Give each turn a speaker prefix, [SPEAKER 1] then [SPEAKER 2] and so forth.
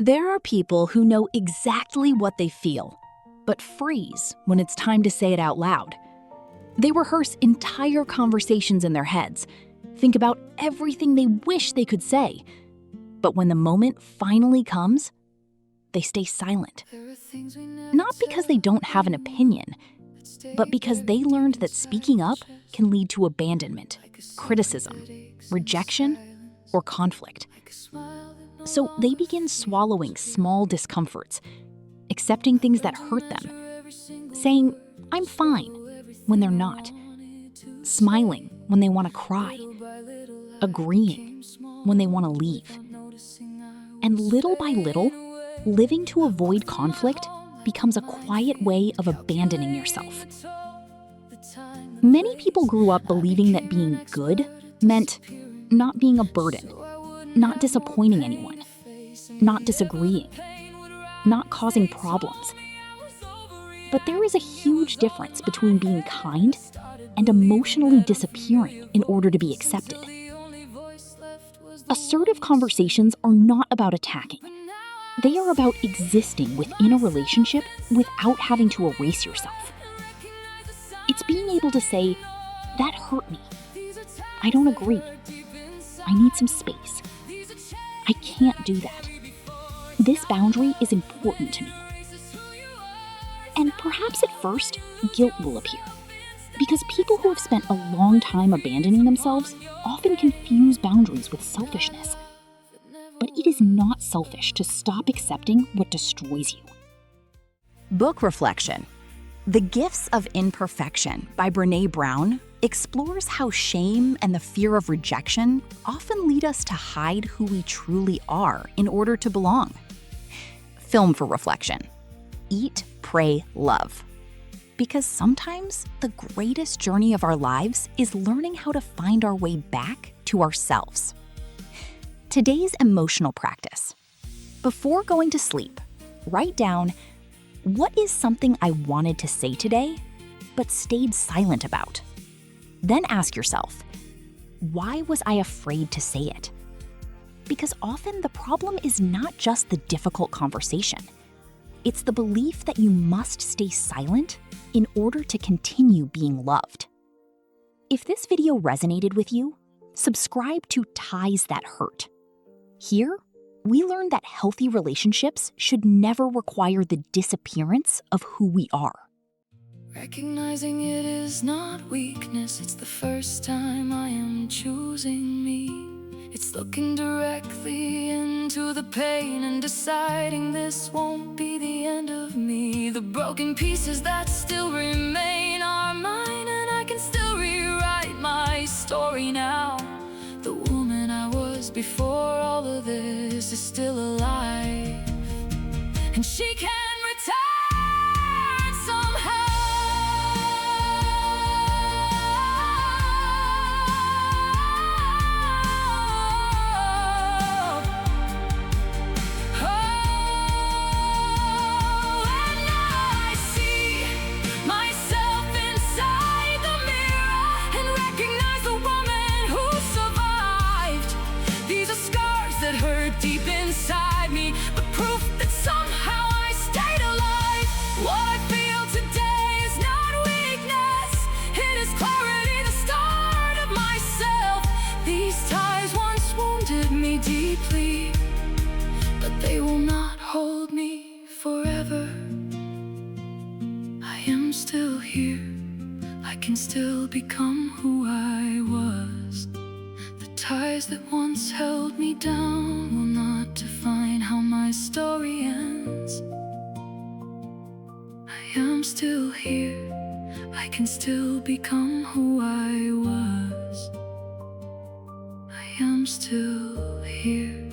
[SPEAKER 1] There are people who know exactly what they feel, but freeze when it's time to say it out loud. They rehearse entire conversations in their heads, think about everything they wish they could say. But when the moment finally comes, they stay silent. Not because they don't have an opinion, but because they learned that speaking up can lead to abandonment, criticism, rejection, or conflict. So they begin swallowing small discomforts, accepting things that hurt them, saying, "I'm fine," when they're not, smiling when they want to cry, agreeing when they want to leave. And little by little, living to avoid conflict becomes a quiet way of abandoning yourself. Many people grew up believing that being good meant not being a burden, not disappointing anyone, not disagreeing, not causing problems. But there is a huge difference between being kind and emotionally disappearing in order to be accepted. Assertive conversations are not about attacking. They are about existing within a relationship without having to erase yourself. It's being able to say, "That hurt me. I don't agree. I need some space. I can't do that. This boundary is important to me." And perhaps at first, guilt will appear, because people who have spent a long time abandoning themselves often confuse boundaries with selfishness. But it is not selfish to stop accepting what destroys you. Book Reflection: The Gifts of Imperfection by Brené Brown explores how shame and the fear of rejection often lead us to hide who we truly are in order to belong. Film for reflection: Eat, Pray, Love. Because sometimes the greatest journey of our lives is learning how to find our way back to ourselves. Today's emotional practice. Before going to sleep, write down, what is something I wanted to say today, but stayed silent about? Then ask yourself, why was I afraid to say it? Because often the problem is not just the difficult conversation. It's the belief that you must stay silent in order to continue being loved. If this video resonated with you, subscribe to Ties That Hurt. Here, we learn that healthy relationships should never require the disappearance of who we are.
[SPEAKER 2] Recognizing it is not weakness, it's the first time I am choosing me. It's looking directly into the pain and deciding this won't be the end of me. The broken pieces that still remain are mine, and I can still rewrite my story now. The woman I was before all of this is still alive, and she can return somehow. Deep inside me, but proof that somehow I stayed alive. What I feel today is not weakness, it is clarity, the start of myself. These ties once wounded me deeply, but they will not hold me forever. I am still here, I can still become who I was. Ties that once held me down will not define how my story ends. I am still here, I can still become who I was. I am still here.